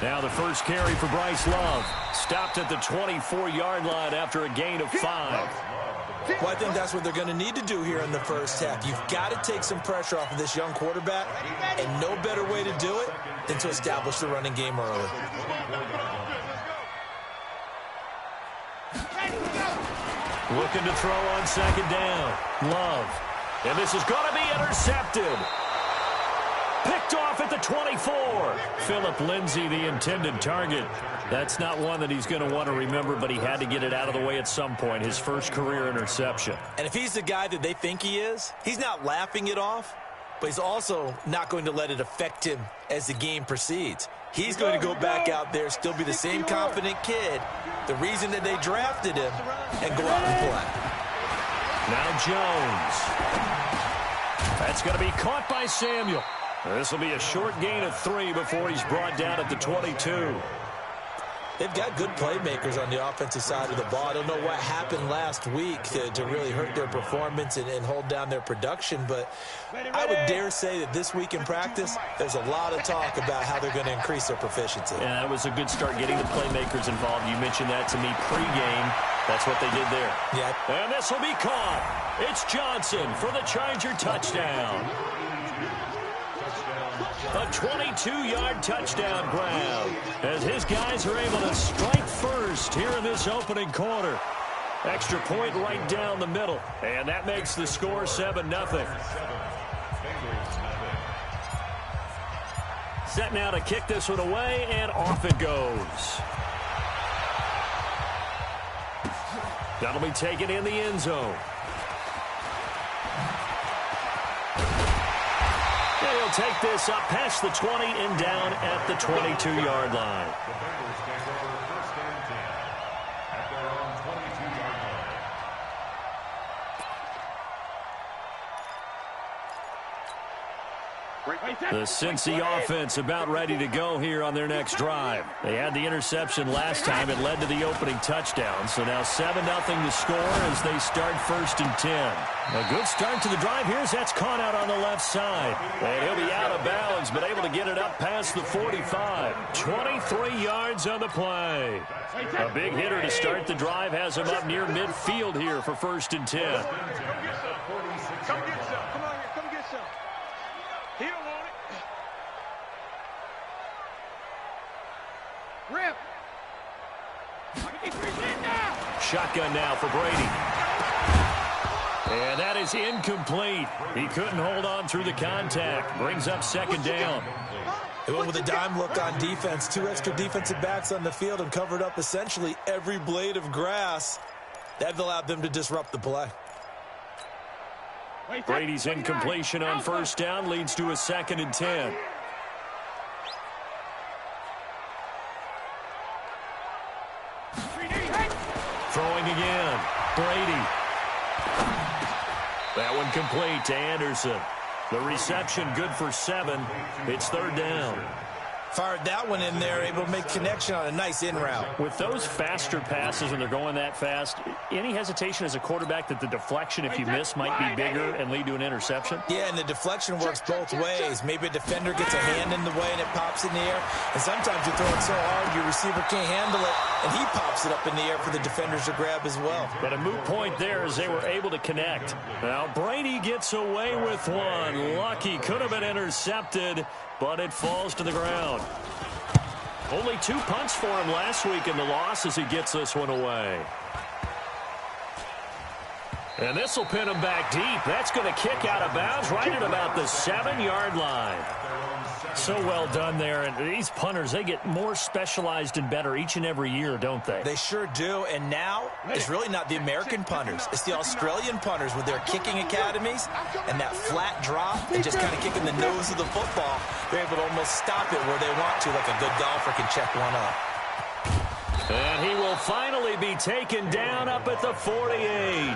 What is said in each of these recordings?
Now the first carry for Bryce Love. Stopped at the 24-yard line after a gain of 5. Well, I think that's what they're going to need to do here in the first half. You've got to take some pressure off of this young quarterback, and no better way to do it than to establish the running game early. Looking to throw on second down. Love. And this is going to be intercepted. Picked off at the 24. Philip Lindsay, the intended target. That's not one that he's going to want to remember, but he had to get it out of the way at some point. His first career interception. And if he's the guy that they think he is, he's not laughing it off, but he's also not going to let it affect him as the game proceeds. He's going to go back out there, still be the same confident kid, the reason that they drafted him, and go out and play. Now Jones. That's going to be caught by Samuel. This will be a short gain of 3 before he's brought down at the 22. They've got good playmakers on the offensive side of the ball. I don't know what happened last week to really hurt their performance and hold down their production, but I would dare say that this week in practice, there's a lot of talk about how they're going to increase their proficiency. Yeah, that was a good start getting the playmakers involved. You mentioned that to me pregame. That's what they did there. Yeah. And this will be caught. It's Johnson for the Charger touchdown. A 22-yard touchdown grab as his guys are able to strike first here in this opening quarter. Extra point right down the middle, and that makes the score 7-0. Set now to kick this one away, and off it goes. That'll be taken in the end zone. He'll take this up past the 20 and down at the 22-yard line. The Cincy offense about ready to go here on their next drive. They had the interception last time. It led to the opening touchdown. So now 7-0 to score as they start 1st and 10. A good start to the drive here as that's caught out on the left side. And he'll be out of bounds, but able to get it up past the 45. 23 yards on the play. A big hitter to start the drive has him up near midfield here for 1st and 10. Come get some. Come on here. Come get some. He don't want it. Rip. Shotgun now for Brady. And that is incomplete. He couldn't hold on through the contact. Brings up 2nd down. They went with a dime look on defense. 2 extra defensive backs on the field and covered up essentially every blade of grass. That allowed them to disrupt the play. Brady's incompletion on 1st down leads to a 2nd and 10. Throwing again. Brady. That one complete to Anderson. The reception good for 7. It's 3rd down. Fired that one in there, able to make connection on a nice in route. With those faster passes when they're going that fast, any hesitation as a quarterback that the deflection, if you miss, might be bigger and lead to an interception? Yeah, and the deflection works both ways. Maybe a defender gets a hand in the way and it pops in the air. And sometimes you throw it so hard your receiver can't handle it, and he pops it up in the air for the defenders to grab as well. But a moot point there as they were able to connect. Now Brady gets away with one. Lucky, could have been intercepted, but it falls to the ground. Only 2 punts for him last week in the loss as he gets this one away. And this will pin him back deep. That's going to kick out of bounds right at about the 7-yard line. So well done there. And these punters, they get more specialized and better each and every year, don't they? They sure do. And now it's really not the American punters. It's the Australian punters with their kicking academies and that flat drop and just kind of kicking the nose of the football. They're able to almost stop it where they want to, like a good golfer can check one up. And he will finally be taken down up at the 48.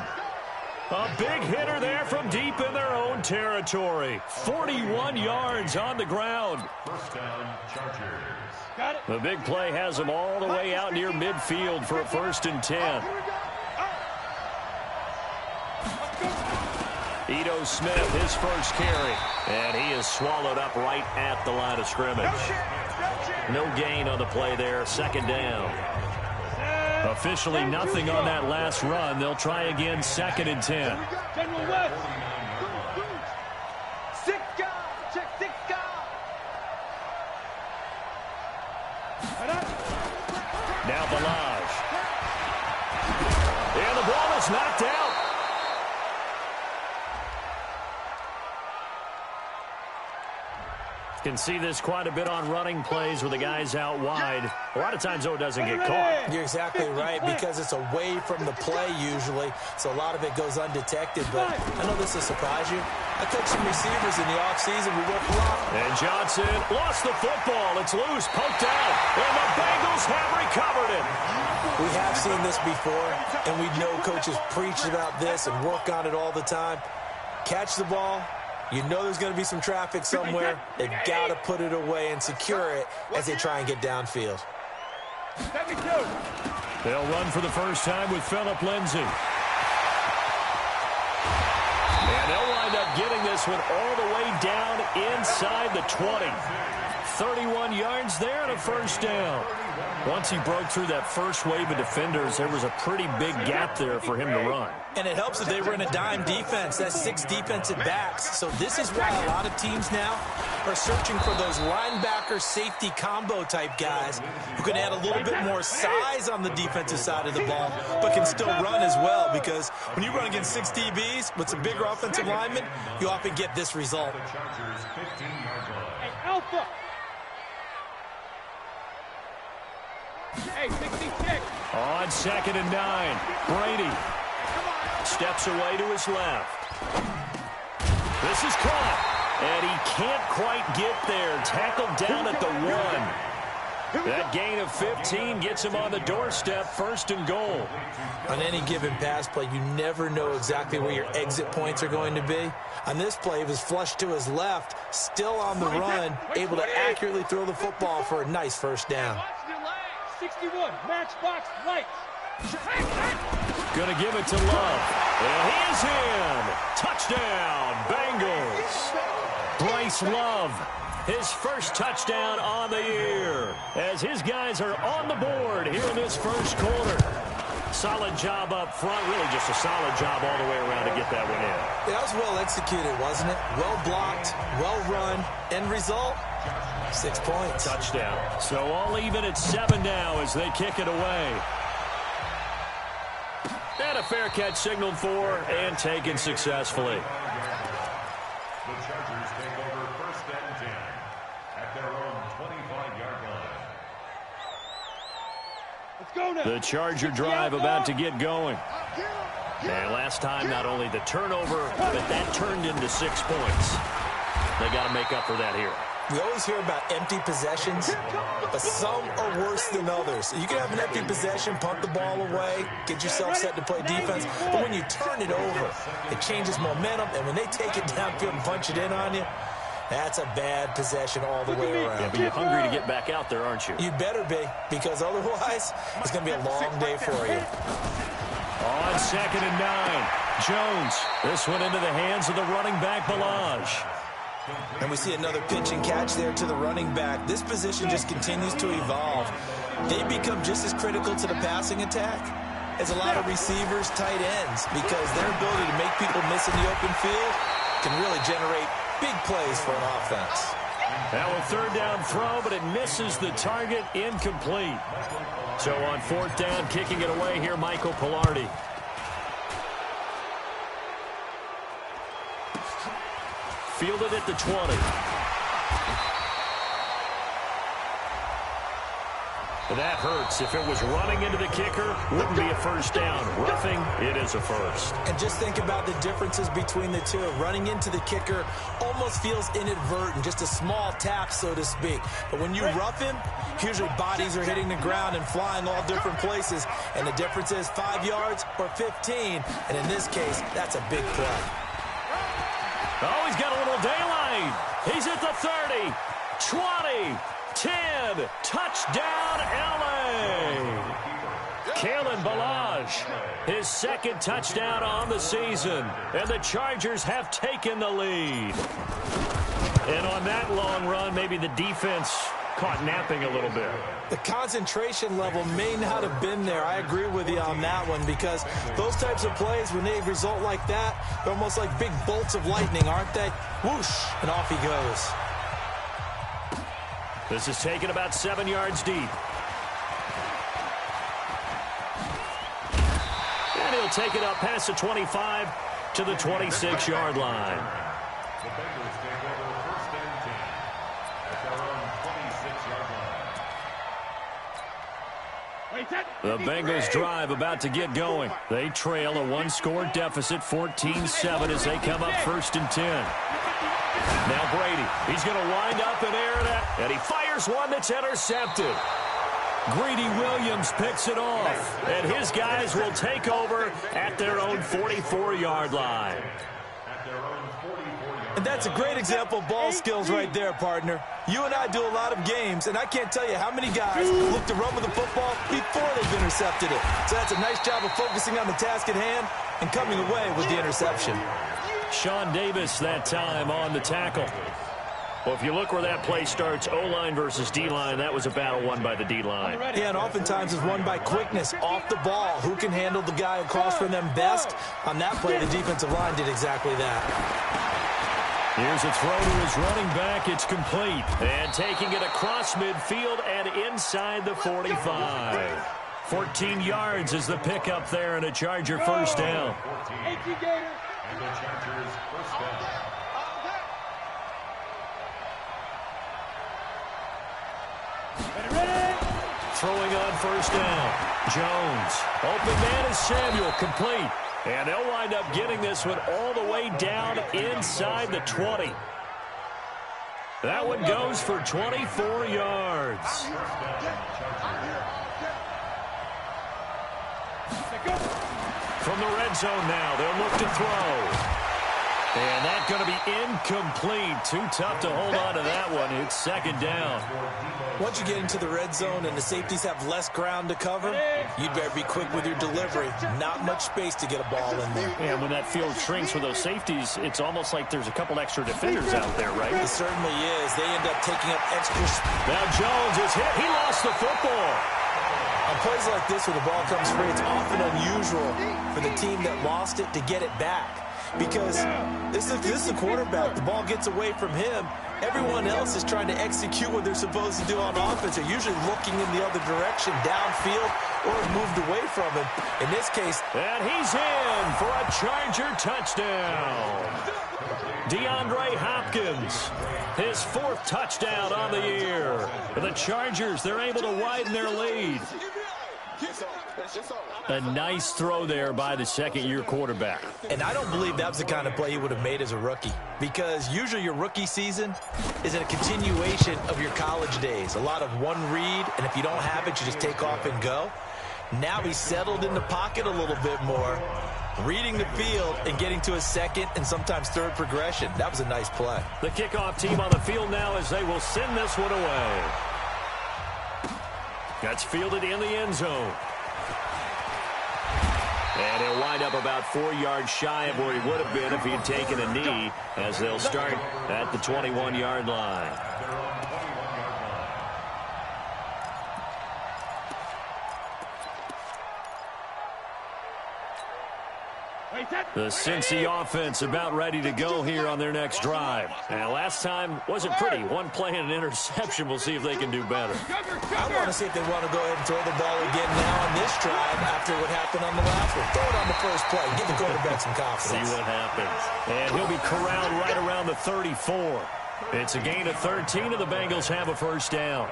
A big hitter there from deep in their own territory. 41 yards on the ground. 1st down, Chargers. The big play has them all the way out near midfield for a 1st and 10. Ito Smith, his first carry. And he is swallowed up right at the line of scrimmage. No gain on the play there. Second down. Officially nothing on that last run. They'll try again, 2nd and 10. General West. 6 guys. Check 6 guys. Now Balaj. And the ball is knocked out. Can see this quite a bit on running plays with the guys out wide. A lot of times, though, it doesn't get caught. You're exactly right, because it's away from the play usually, so a lot of it goes undetected. But I know this will surprise you. I coached some receivers in the offseason. We worked a lot. And Johnson lost the football. It's loose, poked out, and the Bengals have recovered it. We have seen this before, and we know coaches preach about this and work on it all the time. Catch the ball. You know there's going to be some traffic somewhere. They've got to put it away and secure it as they try and get downfield. They'll run for the first time with Phillip Lindsay. And they'll wind up getting this one all the way down inside the 20. 31 yards there and a first down. Once he broke through that first wave of defenders, there was a pretty big gap there for him to run. And it helps that they run a dime defense. That's 6 defensive backs. So this is why a lot of teams now are searching for those linebacker safety combo type guys who can add a little bit more size on the defensive side of the ball, but can still run as well, because when you run against 6 DBs with some bigger offensive linemen, you often get this result. Hey, Alpha. Hey, 66. On 2nd and 9, Brady steps away to his left. This is caught, and he can't quite get there. Tackled down at the 1. That gain of 15 gets him on the doorstep, 1st and goal. On any given pass play, you never know exactly where your exit points are going to be. On this play, it was flushed to his left, still on the run, able to accurately throw the football for a nice first down. 61, matchbox lights. Gonna give it to Love. And he is in. Touchdown, Bengals. Bryce Love, his first touchdown on the year, as his guys are on the board here in this first quarter. Solid job up front, really just a solid job all the way around to get that one in. That was well executed, wasn't it? Well blocked, well run. End result, 6 points. Touchdown. So all even at 7 now as they kick it away. And a fair catch signaled for and taken successfully. The Chargers take over 1st and 10 at their own 25-yard line. Let's go now. The Charger drive about to get going. And last time, not only the turnover, but that turned into 6 points. They got to make up for that here. We always hear about empty possessions, but some are worse than others. You can have an empty possession, punt the ball away, get yourself set to play defense, but when you turn it over, it changes momentum, and when they take it downfield and punch it in on you, that's a bad possession all the way around. Yeah, but you're hungry to get back out there, aren't you? You better be, because otherwise, it's going to be a long day for you. On 2nd and 9, Jones. This one into the hands of the running back, Balaj. And we see another pitch and catch there to the running back. This position just continues to evolve. They become just as critical to the passing attack as a lot of receivers, tight ends, because their ability to make people miss in the open field can really generate big plays for an offense. Now a 3rd down throw, but it misses the target, incomplete. So on 4th down, kicking it away here, Michael Pilardi. Fielded at the 20. That hurts. If it was running into the kicker, wouldn't be a first down. Roughing, it is a first. And just think about the differences between the two. Running into the kicker almost feels inadvertent, just a small tap, so to speak. But when you rough him, usually bodies are hitting the ground and flying all different places. And the difference is 5 yards or 15. And in this case, that's a big play. Oh, he's got a little daylight. He's at the 30, 20, 10, touchdown, LA. Kalen Ballage, his second touchdown on the season. And the Chargers have taken the lead. And on that long run, maybe the defense caught napping a little bit. The concentration level may not have been there. I agree with you on that one, because those types of plays, when they result like that, they're almost like big bolts of lightning, aren't they? Whoosh, and off he goes. This is taken about 7 yards deep. And he'll take it up past the 25 to the 26-yard line. The Bengals take over first and 10 at their own 26-yard line. The Bengals drive about to get going. They trail a one-score deficit, 14-7, as they come up first and 10. Now Brady, he's going to wind up and air it out, and he fires one that's intercepted. Greedy Williams picks it off, and his guys will take over at their own 44-yard line. And that's a great example of ball skills right there, partner. You and I do a lot of games, and I can't tell you how many guys look to run with the football before they've intercepted it. So that's a nice job of focusing on the task at hand and coming away with the interception. Sean Davis that time on the tackle. Well, if you look where that play starts, O-line versus D-line, that was a battle won by the D-line. Yeah, and oftentimes is won by quickness, off the ball. Who can handle the guy across from them best? On that play, the defensive line did exactly that. Here's a throw to his running back. It's complete. And taking it across midfield and inside the 45. 14 yards is the pickup there, and a Charger first down. And the Chargers first down. Throwing on first down. Jones. Open man is Samuel. Complete. And they'll wind up getting this one all the way down inside the 20. That one goes for 24 yards. From the red zone now, they'll look to throw. And that's going to be incomplete. Too tough to hold on to that one. It's second down. Once you get into the red zone and the safeties have less ground to cover, you'd better be quick with your delivery. Not much space to get a ball in there. And when that field shrinks with those safeties, it's almost like there's a couple extra defenders out there, right? It certainly is. They end up taking up extra space. Now Jones is hit. He lost the football. On plays like this where the ball comes free, it's often unusual for the team that lost it to get it back. Because this is the quarterback. The ball gets away from him. Everyone else is trying to execute what they're supposed to do on offense. They're usually looking in the other direction, downfield, or moved away from him. In this case. And he's in for a Charger touchdown. DeAndre Hopkins, his fourth touchdown on the year. For the Chargers, they're able to widen their lead. A nice throw there by the second-year quarterback. And I don't believe that was the kind of play he would have made as a rookie, because usually your rookie season is a continuation of your college days. A lot of one read, and if you don't have it, you just take off and go. Now he's settled in the pocket a little bit more, reading the field and getting to a second and sometimes third progression. That was a nice play. The kickoff team on the field now as they will send this one away. That's fielded in the end zone. And he'll wind up about 4 yards shy of where he would have been if he had taken a knee, as they'll start at the 21-yard line. The Cincy offense about ready to go here on their next drive. And last time wasn't pretty. One play and an interception. We'll see if they can do better. I want to see if they want to go ahead and throw the ball again now on this drive after what happened on the last one. Throw it on the first play. Give the quarterback some confidence. See what happens. And he'll be corralled right around the 34. It's a gain of 13, and the Bengals have a first down.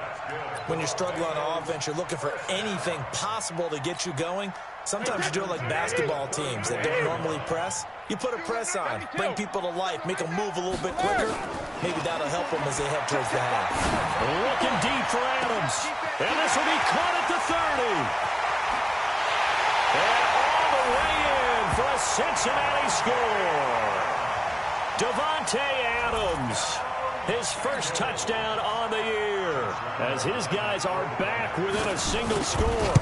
When you're struggling on offense, you're looking for anything possible to get you going. Sometimes you do it like basketball teams that don't normally press. You put a press on, bring people to life, make them move a little bit quicker. Maybe that'll help them as they head towards the half. Looking deep for Adams. And this will be caught at the 30. And all the way in for a Cincinnati score. Davante Adams, his first touchdown on the year, as his guys are back within a single score.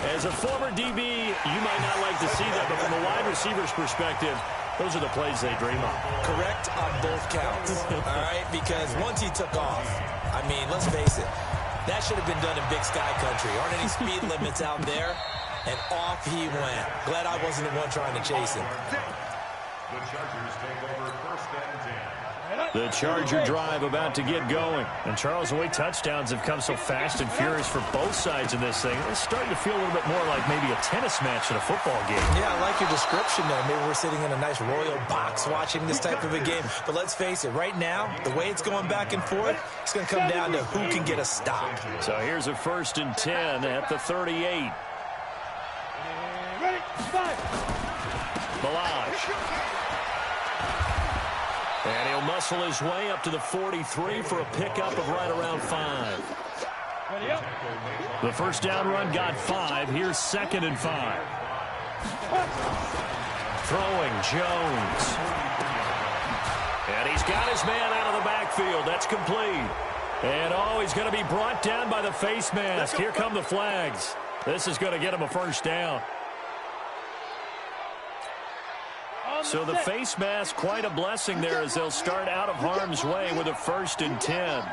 As a former DB, you might not like to see that, but from a wide receiver's perspective, those are the plays they dream of. Correct on both counts, all right? Because once he took off, I mean, let's face it, that should have been done in Big Sky Country. Aren't any speed limits out there? And off he went. Glad I wasn't the one trying to chase him. The Chargers take over first and 10. The Charger drive about to get going. And Charles, the way touchdowns have come so fast and furious for both sides in this thing, it's starting to feel a little bit more like maybe a tennis match than a football game. Yeah, I like your description there. Maybe we're sitting in a nice royal box watching this type of a game. But let's face it, right now, the way it's going back and forth, it's going to come down to who can get a stop. So here's a 1st and 10 at the 38. Ready? 5. Balazs. And he'll muscle his way up to the 43 for a pickup of right around 5. Ready up. The first down run got 5. Here's 2nd and 5. Throwing Jones. And he's got his man out of the backfield. That's complete. And he's going to be brought down by the face mask. Here come the flags. This is going to get him a first down. So the face mask, quite a blessing there as they'll start out of harm's way with a 1st and 10.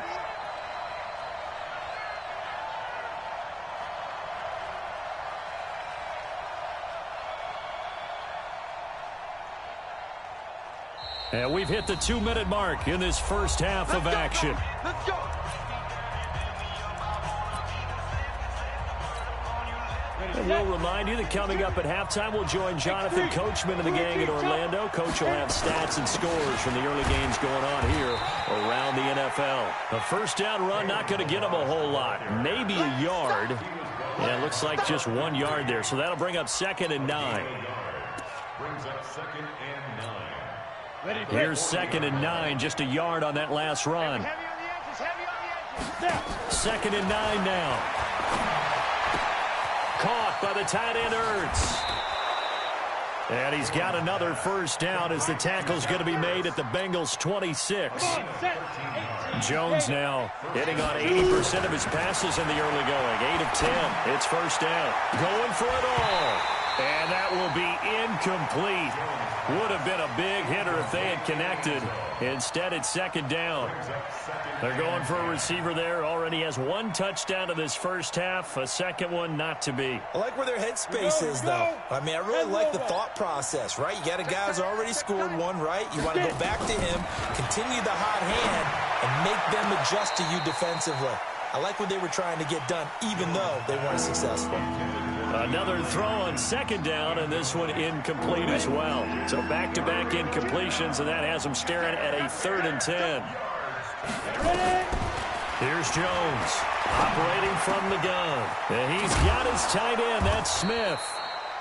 And we've hit the 2-minute mark in this first half of action. Let's go. And we'll remind you that coming up at halftime, we'll join Jonathan Coachman and the gang in Orlando. Coach will have stats and scores from the early games going on here around the NFL. A first down run, not going to get him a whole lot. Maybe a yard. Yeah, it looks like just 1 yard there. So that'll bring up 2nd and 9. Brings up 2nd and 9. Here's 2nd and 9, just a yard on that last run. Heavy on the edges, heavy on the edges. 2nd and 9 now. Caught by the tight end, Ertz. And he's got another first down as the tackle's going to be made at the Bengals' 26. Jones now hitting on 80% of his passes in the early going. 8 of 10. It's first down. Going for it all. And that will be incomplete. Would have been a big hitter if they had connected. Instead, it's 2nd down. They're going for a receiver there. Already has 1 touchdown in this first half. A second one not to be. I like where their headspace is, though. I mean, I really like the thought process, right? You got a guy who's already scored 1, right? You want to go back to him, continue the hot hand, and make them adjust to you defensively. I like what they were trying to get done, even though they weren't successful. Another throw on 2nd down, and this one incomplete as well. So back-to-back incompletions, and that has them staring at a 3rd and 10. Here's Jones, operating from the gun. And he's got his tight end, that's Smith.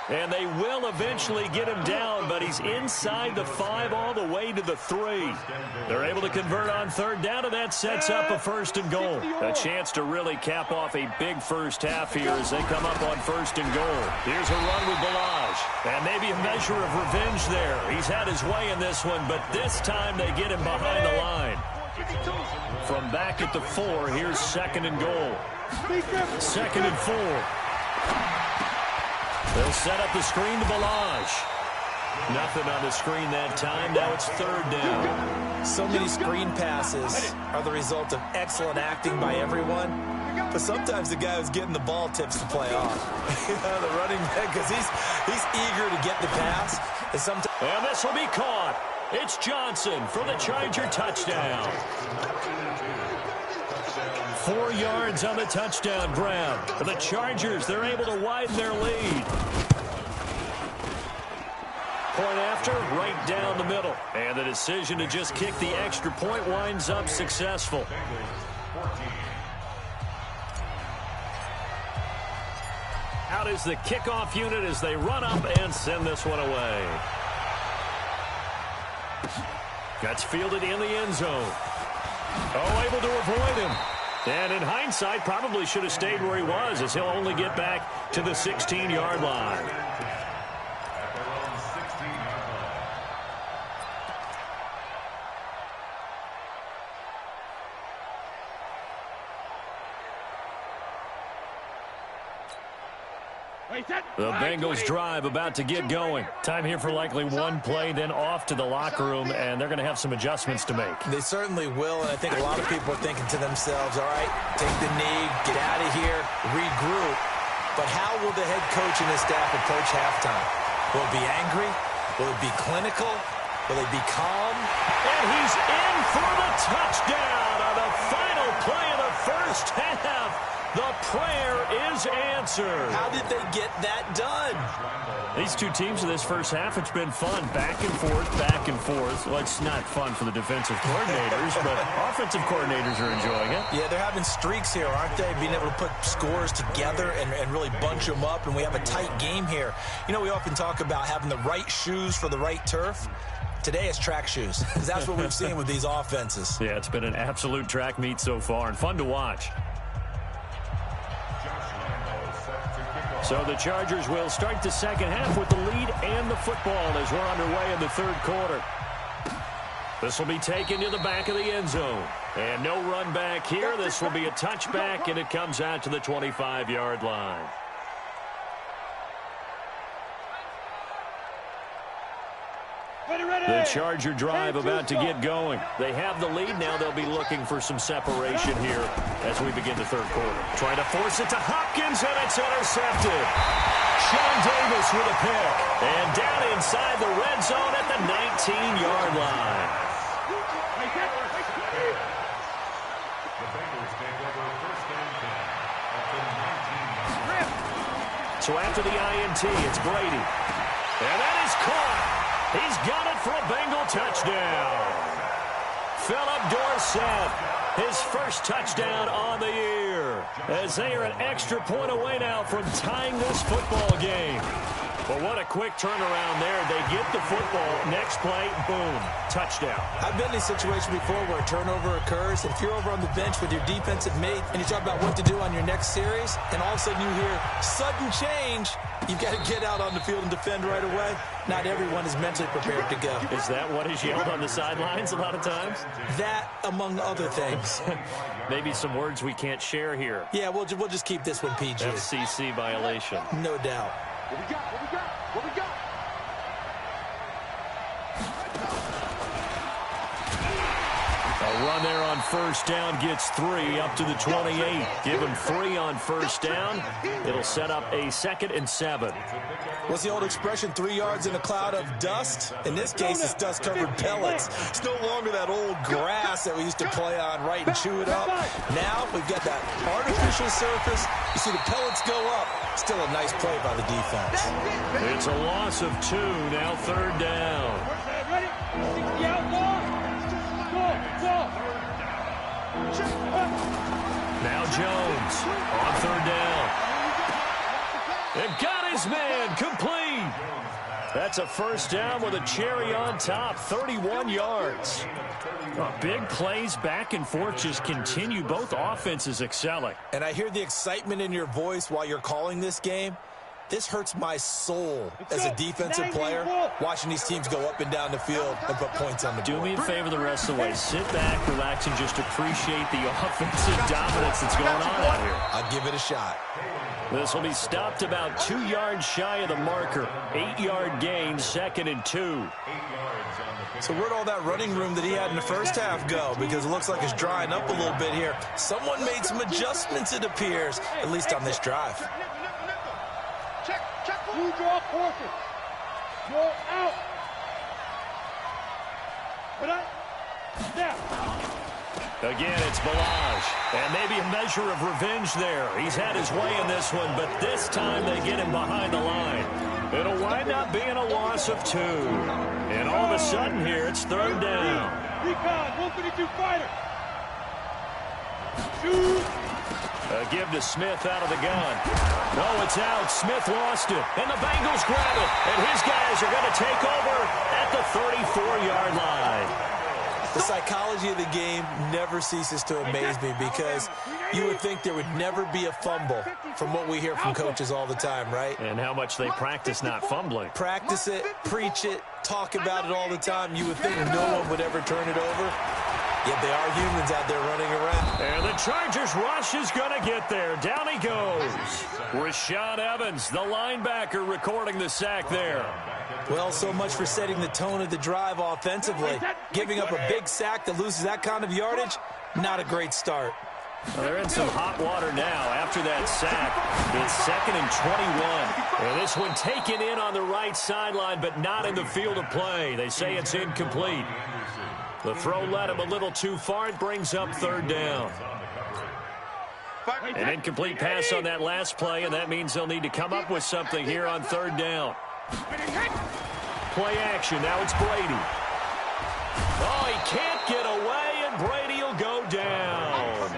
And they will eventually get him down, but he's inside the 5 all the way to the 3. They're able to convert on 3rd down, and that sets up a 1st and goal. A chance to really cap off a big first half here as they come up on 1st and goal. Here's a run with Balazs. And maybe a measure of revenge there. He's had his way in this one, but this time they get him behind the line. From back at the 4, here's 2nd and goal. 2nd and 4. They'll set up the screen to Balazs. Nothing on the screen that time. Now it's 3rd down. So many screen passes are the result of excellent acting by everyone. But sometimes the guy who's getting the ball tips the play off. The running back, because he's eager to get the pass. And this will be caught. It's Johnson for the Charger touchdown. 4 yards on the touchdown grab. For the Chargers, they're able to widen their lead. Point after, right down the middle. And the decision to just kick the extra point winds up successful. Out is the kickoff unit as they run up and send this one away. Gets fielded in the end zone. Able to avoid him. And in hindsight, probably should have stayed where he was, as he'll only get back to the 16-yard line. The Bengals drive about to get going. Time here for likely one play, then off to the locker room, and they're going to have some adjustments to make. They certainly will, and I think a lot of people are thinking to themselves, all right, take the knee, get out of here, regroup. But how will the head coach and his staff approach halftime? Will it be angry? Will it be clinical? Will it be calm? And he's in for the touchdown on the final play of the first half. The prayer is answered. How did they get that done? These two teams in this first half, it's been fun. Back and forth, back and forth. Well, it's not fun for the defensive coordinators, but offensive coordinators are enjoying it. Yeah, they're having streaks here, aren't they? Being able to put scores together and really bunch them up, and we have a tight game here. You know, we often talk about having the right shoes for the right turf. Today it's track shoes, because that's what we've seen with these offenses. Yeah, it's been an absolute track meet so far, and fun to watch. So the Chargers will start the second half with the lead and the football as we're underway in the third quarter. This will be taken to the back of the end zone. And no run back here. This will be a touchback, and it comes out to the 25-yard line. The Charger drive about to get going. They have the lead. Now they'll be looking for some separation here as we begin the third quarter. Trying to force it to Hopkins, and it's intercepted. Sean Davis with a pick. And down inside the red zone at the 19-yard line. So after the INT, it's Brady. And that is caught. He's got it for a Bengal touchdown. Philip Dorsett, his first touchdown on the year, as they are an extra point away now from tying this football game. But what a quick turnaround there. They get the football. Next play, boom, touchdown. I've been in a situation before where a turnover occurs. If you're over on the bench with your defensive mate and you talk about what to do on your next series, and all of a sudden you hear sudden change, you've got to get out on the field and defend right away. Not everyone is mentally prepared to go. Is that what is yelled on the sidelines a lot of times? That, among other things. Maybe some words we can't share here. Yeah, we'll just keep this one PG. FCC violation. No doubt. What we got? What we got? What we got? A run there on first down gets 3 up to the 28. Give him 3 on first down. It'll set up a 2nd and 7. What's the old expression, 3 yards in a cloud of dust? In this case, it's dust-covered pellets. It's no longer that old grass that we used to play on, right, and chew it up. Now we've got that artificial surface. You see the pellets go up. Still a nice play by the defense. It's a loss of 2. Now 3rd down. Ready? Yeah, Now Jones on 3rd down. And got his man complete. That's a first down with a cherry on top, 31 yards. Big plays back and forth just continue. Both offenses excelling. And I hear the excitement in your voice while you're calling this game. This hurts my soul as a defensive player, watching these teams go up and down the field and put points on the board. Do me a favor the rest of the way. Sit back, relax, and just appreciate the offensive dominance that's going on out here. I'll give it a shot. This will be stopped about 2 yards shy of the marker. 8-yard gain, 2nd and 2. So where'd all that running room that he had in the first half go? Because it looks like it's drying up a little bit here. Someone made some adjustments, it appears, at least on this drive. Check. You draw forces. You're out. Again, it's Balaj. And maybe a measure of revenge there. He's had his way in this one, but this time they get him behind the line. It'll wind up being a loss of 2. And all of a sudden here, it's 3rd down. Recon, 132 fighter. Shoot. A give to Smith out of the gun. No, it's out. Smith lost it. And the Bengals grab it. And his guys are going to take over at the 34-yard line. The psychology of the game never ceases to amaze me because you would think there would never be a fumble from what we hear from coaches all the time, right? And how much they practice not fumbling. Practice it, preach it, talk about it all the time. You would think no one would ever turn it over. Yeah, they are humans out there running around. And the Chargers rush is going to get there. Down he goes. Rashaan Evans, the linebacker, recording the sack there. Well, so much for setting the tone of the drive offensively. Giving up a big sack that loses that kind of yardage, not a great start. Well, they're in some hot water now after that sack. It's 2nd and 21. And this one taken in on the right sideline, but not in the field of play. They say it's incomplete. The throw led him a little too far. It brings up 3rd down. An incomplete pass on that last play, and that means they'll need to come up with something here on 3rd down. Play action. Now it's Brady. Oh, he can't get away, and Brady will go down.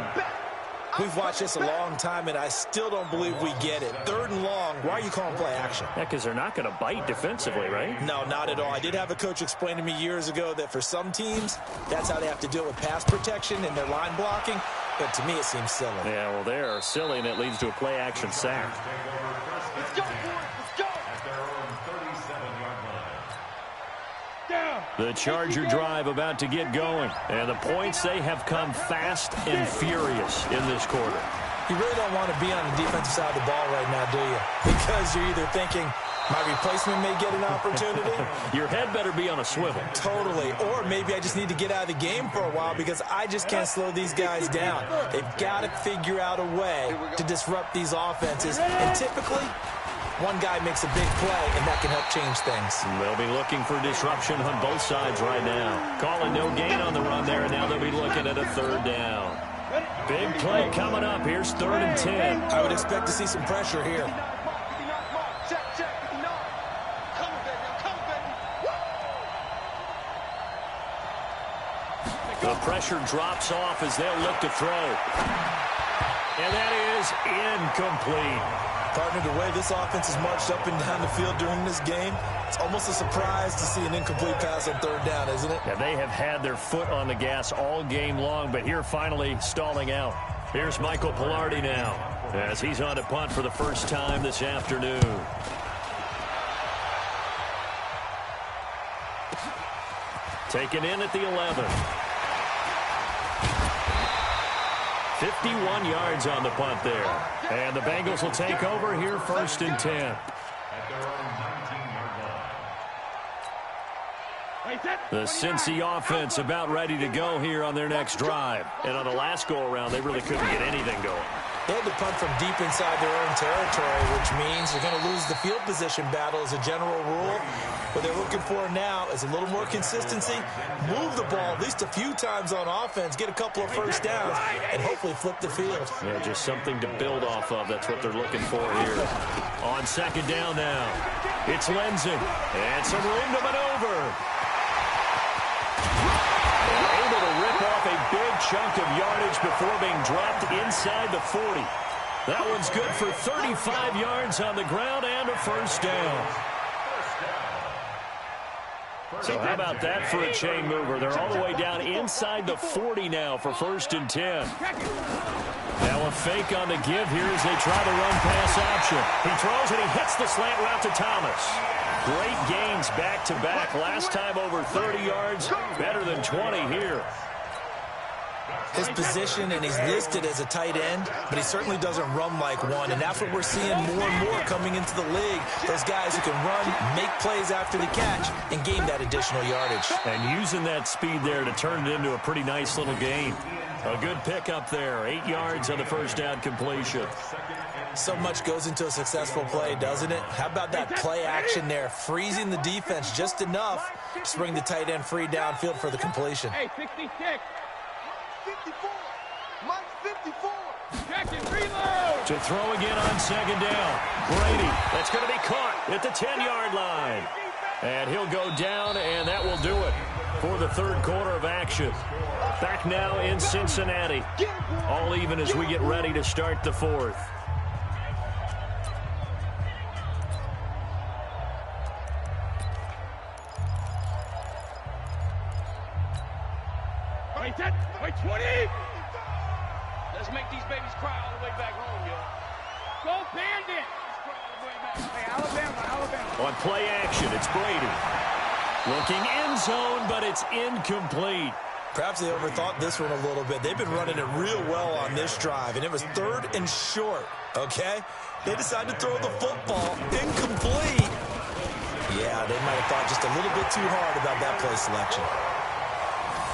We've watched this a long time, and I still don't believe we get it. 3rd and long. Why are you calling play action? Yeah, because they're not going to bite defensively, right? No, not at all. I did have a coach explain to me years ago that for some teams, that's how they have to deal with pass protection and their line blocking. But to me, it seems silly. Yeah, well, they're silly, and it leads to a play action sack. Let's go, boys. Let's go. At their own 37-yard line. Down. The Charger drive about to get going. And the points, they have come fast and furious in this quarter. You really don't want to be on the defensive side of the ball right now, do you? Because you're either thinking, my replacement may get an opportunity. Your head better be on a swivel. Totally. Or maybe I just need to get out of the game for a while because I just can't slow these guys down. They've got to figure out a way to disrupt these offenses. And typically, one guy makes a big play, and that can help change things. They'll be looking for disruption on both sides right now. Calling no gain on the run there, and now they'll be looking at a 3rd down. Big play coming up. Here's 3rd and 10. I would expect to see some pressure here. The pressure drops off as they'll look to throw. And that is incomplete. Partner, the way this offense has marched up and down the field during this game, it's almost a surprise to see an incomplete pass on 3rd down, isn't it? Yeah, they have had their foot on the gas all game long, but here finally stalling out. Here's Michael Palardy now as he's on to punt for the first time this afternoon. Taken in at the 11. 51 yards on the punt there. And the Bengals will take over here 1st and 10. At their own 19-yard line. The Cincy offense about ready to go here on their next drive. And on the last go-around, they really couldn't get anything going. They had to punt from deep inside their own territory, which means they're going to lose the field position battle as a general rule. What they're looking for now is a little more consistency, move the ball at least a few times on offense, get a couple of 1st downs, and hopefully flip the field. Yeah, just something to build off of. That's what they're looking for here. On 2nd down now, it's Lenzen. And some room to maneuver. Able to rip off a big chunk of yardage before being dropped inside the 40. That one's good for 35 yards on the ground and a 1st down. So how about that for a chain mover? They're all the way down inside the 40 now for 1st and 10. Now a fake on the give here as they try the run pass option. He throws and he hits the slant route to Thomas. Great gains back-to-back. Last time over 30 yards, better than 20 here. His position, and he's listed as a tight end, but he certainly doesn't run like one, and that's what we're seeing more and more coming into the league. Those guys who can run, make plays after the catch, and gain that additional yardage. And using that speed there to turn it into a pretty nice little gain. A good pickup there. 8 yards on the 1st down completion. So much goes into a successful play, doesn't it? How about that play action there, freezing the defense just enough to bring the tight end free downfield for the completion. Hey, 66. 54. Mike 54. Check and reload. To throw again on 2nd down. Brady, that's going to be caught at the 10-yard line. And he'll go down, and that will do it for the 3rd quarter of action. Back now in Cincinnati. All even as we get ready to start the 4th. Wait, 20. Let's make these babies cry all the way back home, yo. Go Bandit. Hey, Alabama. On play action, it's Brady. Looking end zone, but it's incomplete. Perhaps they overthought this one a little bit. They've been running it real well on this drive, and it was 3rd and short, okay? They decided to throw the football incomplete. Yeah, they might have thought just a little bit too hard about that play selection.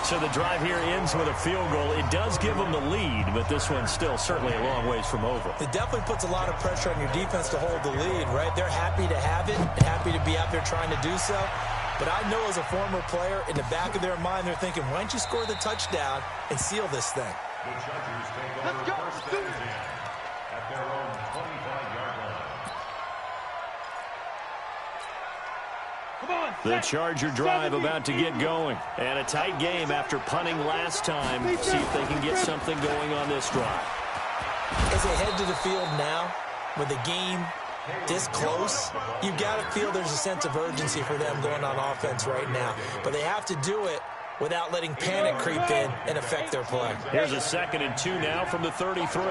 So the drive here ends with a field goal. It does give them the lead, but this one's still certainly a long ways from over. It definitely puts a lot of pressure on your defense to hold the lead, right? They're happy to have it and happy to be out there trying to do so. But I know as a former player, in the back of their mind, they're thinking, why don't you score the touchdown and seal this thing? The Chargers take over first and 10 at their own 25-yard line. Come on. The Charger drive about to get going. And a tight game after punting last time. See if they can get something going on this drive. As they head to the field now, with the game this close, you've got to feel there's a sense of urgency for them going on offense right now. But they have to do it without letting panic creep in and affect their play. Here's a 2nd and 2 now from the 33.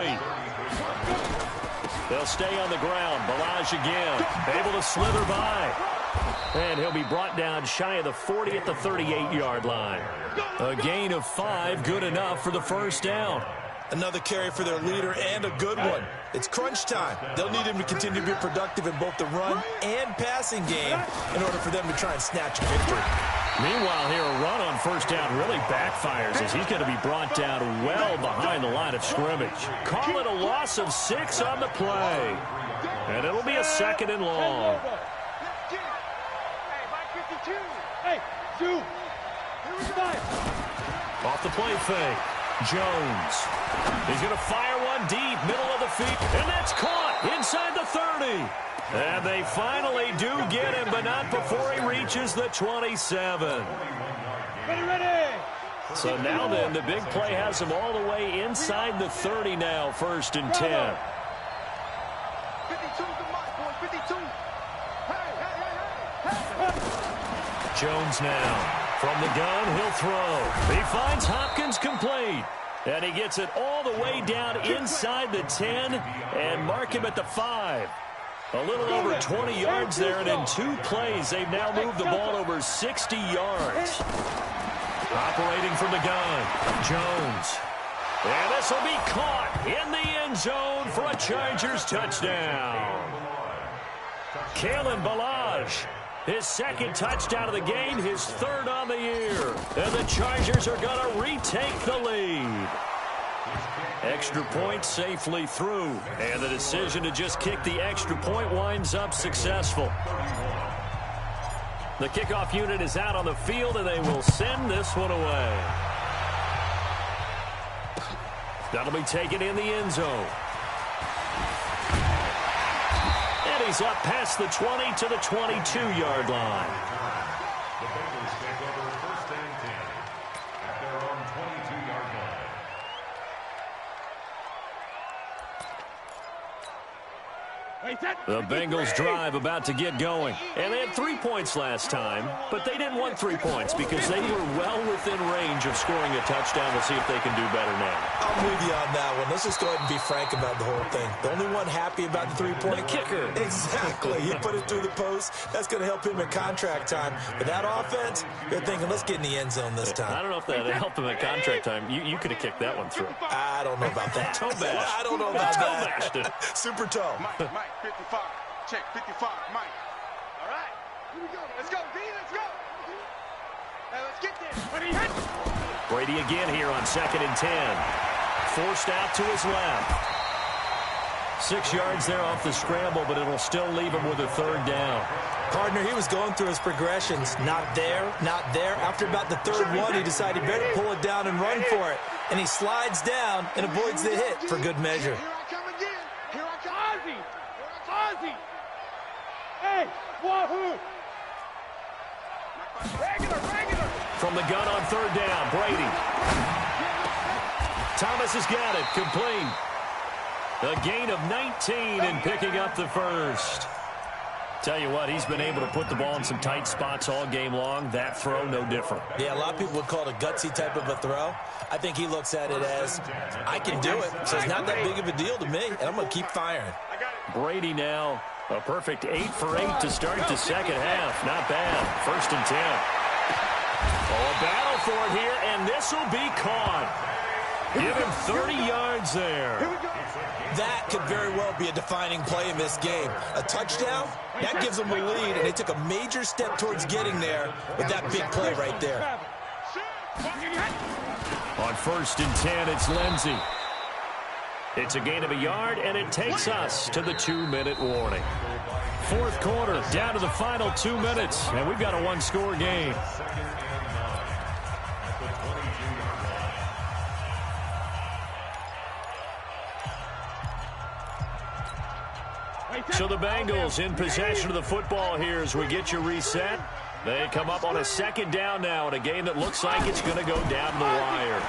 They'll stay on the ground. Ballage again, able to slither by. And he'll be brought down shy of the 40 at the 38-yard line. A gain of 5, good enough for the first down. Another carry for their leader and a good one. It's crunch time. They'll need him to continue to be productive in both the run and passing game in order for them to try and snatch a victory. Meanwhile, here a run on first down really backfires as he's going to be brought down well behind the line of scrimmage. Call it a loss of 6 on the play. And it'll be a 2nd and long. Hey, Drew. Off the play fake. Jones. He's going to fire one deep, middle of the field, and that's caught inside the 30. And they finally do get him, but not before he reaches the 27. Ready. So now then, the big play has him all the way inside the 30 now, 1st and 10. 52's the mark, boys. 52. Hey. Jones now. From the gun, he'll throw. He finds Hopkins complete. And he gets it all the way down inside the 10 and mark him at the 5. A little over 20 yards there, and in 2 plays, they've now moved the ball over 60 yards. Operating from the gun, Jones. And this will be caught in the end zone for a Chargers touchdown. Kalen Ballage. His 2nd touchdown of the game, his 3rd on the year. And the Chargers are going to retake the lead. Extra point safely through. And the decision to just kick the extra point winds up successful. The kickoff unit is out on the field, and they will send this one away. That'll be taken in the end zone. He's up past the 20 to the 22-yard line. The Bengals take over first and 10 at their own 22-yard line. The Bengals drive about to get going. And they had 3 points last time, but they didn't want 3 points because they were well within range of scoring a touchdown. We'll see if they can do better now. I'm with you on that one. Let's just go ahead and be frank about the whole thing. The only one happy about the 3-point kicker. Exactly. He put it through the post. That's going to help him in contract time. But that offense, they're thinking, let's get in the end zone this time. I don't know if that helped him at contract time. You could have kicked that one through. I don't know about that. Toe bash. I don't know about Toe bashed it. Super toe. Mike, 55. Check, 55, Mike. All right. Here we go. Let's go, D. Let's go. Hey, let's get this. Brady again here on 2nd and 10. Forced out to his left. 6 yards there off the scramble, but it'll still leave him with a 3rd down. Partner, he was going through his progressions. Not there, not there. After about the 3rd one, he decided he better pull it down and run for it. And he slides down and avoids the hit for good measure. Here I come again. Here I come. Ozzie. Hey, wahoo. Regular. From the gun on 3rd down, Brady. Thomas has got it, complete. A gain of 19 and picking up the 1st. Tell you what, he's been able to put the ball in some tight spots all game long. That throw, no different. Yeah, a lot of people would call it a gutsy type of a throw. I think he looks at it as, I can do it, so it's not that big of a deal to me, and I'm going to keep firing. Brady now, a perfect 8 for 8 to start the second half. Not bad. 1st and 10. Oh, a battle for it here, and this will be caught. Give him 30 yards there. That could very well be a defining play in this game. A touchdown, that gives them a lead, and they took a major step towards getting there with that big play right there. On 1st and 10, it's Lindsey. It's a gain of a yard, and it takes us to the 2-minute warning. 4th quarter, down to the final 2 minutes, and we've got a one-score game. So the Bengals in possession of the football here as we get you reset. They come up on a 2nd down now in a game that looks like it's going to go down the wire.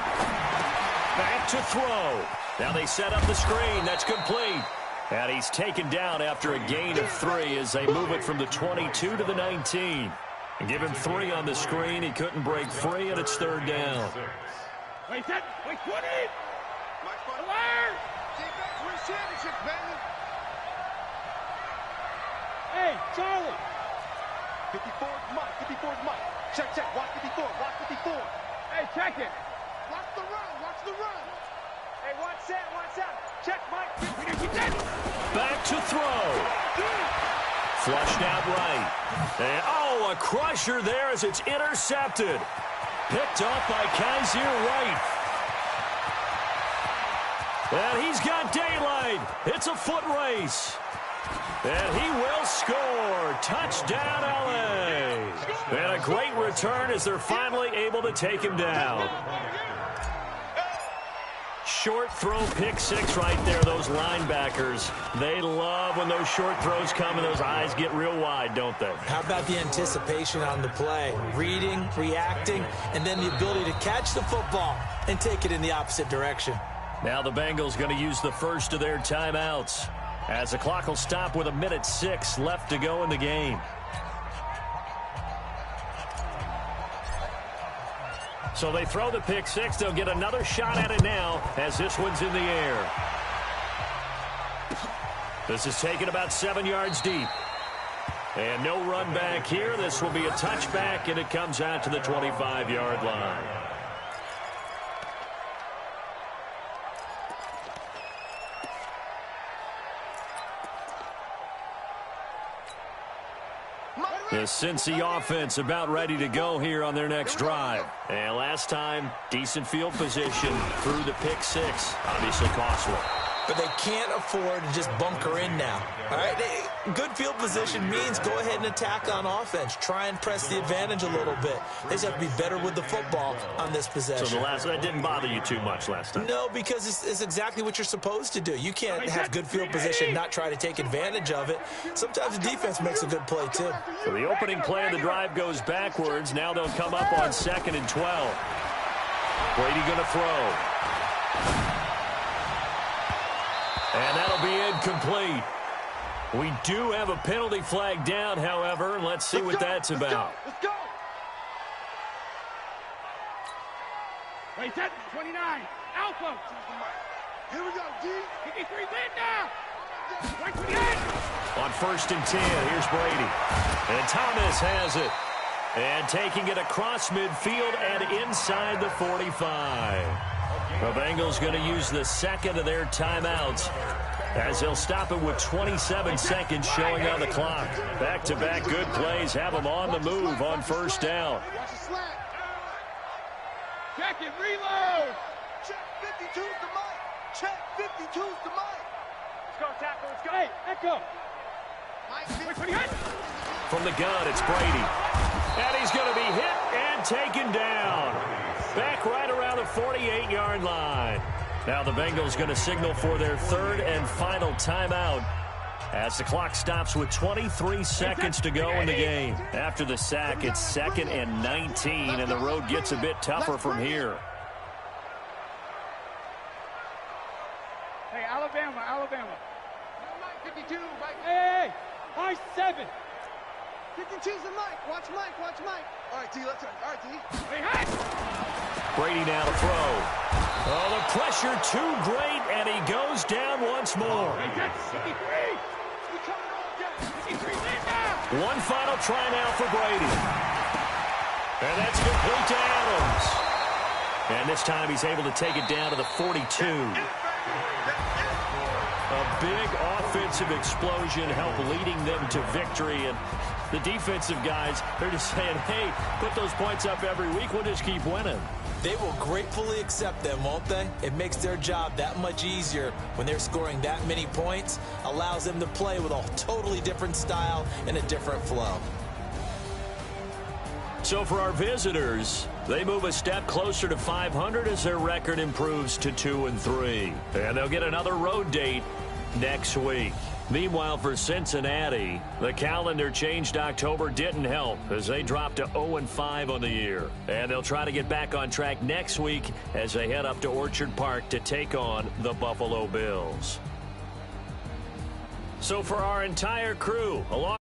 Back to throw. Now they set up the screen. That's complete. And he's taken down after a gain of 3 as they move it from the 22 to the 19. And give him 3 on the screen. He couldn't break free, and it's 3rd down. Wait, 20. Alert! Defense wins championships, baby. Hey, Charlie. 54 is Mike. 54 is Mike. Check. Watch 54. Watch 54. Hey, check it. Watch the run. Watch the run. Hey, watch that. Check, Mike. Back to throw. Flushed out right. And, a crusher there as it's intercepted. Picked off by Kaiser White. And he's got daylight. It's a foot race. And he will score. Touchdown, L.A. And a great return as they're finally able to take him down. Short throw, pick 6 right there. Those linebackers, they love when those short throws come and those eyes get real wide, don't they? How about the anticipation on the play? Reading, reacting, and then the ability to catch the football and take it in the opposite direction. Now the Bengals going to use the first of their timeouts, as the clock will stop with 1:06 left to go in the game. So they throw the pick 6. They'll get another shot at it now as this one's in the air. This is taken about 7 yards deep. And no run back here. This will be a touchback, and it comes out to the 25-yard line. The Cincy offense about ready to go here on their next drive. And last time, decent field position through the pick 6. Obviously costly. But they can't afford to just bunker in now. All right, good field position means go ahead and attack on offense. Try and press the advantage a little bit. They just have to be better with the football on this possession. So that didn't bother you too much last time? No, because it's exactly what you're supposed to do. You can't have good field position, not try to take advantage of it. Sometimes the defense makes a good play, too. So the opening play of the drive goes backwards. Now they'll come up on 2nd and 12. Brady going to throw. And that'll be incomplete. We do have a penalty flag down, however, and let's see what that's about. Let's go. Wait, 29. Alpha. Here we go, D. 53 in now. 128. On 1st and 10, here's Brady. And Thomas has it. And taking it across midfield and inside the 45. The Bengals going to use the 2nd of their timeouts as they'll stop it with 27 seconds showing on the clock. Back-to-back good plays have them on the move on 1st down. Check it, reload. Check 52's the mic. Check 52's the mic. Let's go, tackle, let's go. Hey, Echo. From the gun, it's Brady. And he's going to be hit and taken down. Back right around the 48-yard line. Now the Bengals going to signal for their 3rd and final timeout as the clock stops with 23 seconds to go in the game. After the sack, it's 2nd and 19, and the road gets a bit tougher from here. Hey, Alabama. 52, Mike. Hey, I-7. 52's the Mike. Watch Mike. All right, D, let's go. All right, D. Hey. Brady now to throw. Oh, the pressure too great, and he goes down once more. 53. One final try now for Brady. And that's complete to Adams. And this time he's able to take it down to the 42. A big offensive explosion helped leading them to victory. And the defensive guys, they're just saying, hey, put those points up every week. We'll just keep winning. They will gratefully accept them, won't they? It makes their job that much easier when they're scoring that many points. Allows them to play with a totally different style and a different flow. So for our visitors, they move a step closer to 500 as their record improves to 2-3. And they'll get another road date next week. Meanwhile, for Cincinnati, the calendar changed October didn't help as they dropped to 0-5 on the year. And they'll try to get back on track next week as they head up to Orchard Park to take on the Buffalo Bills. So for our entire crew, along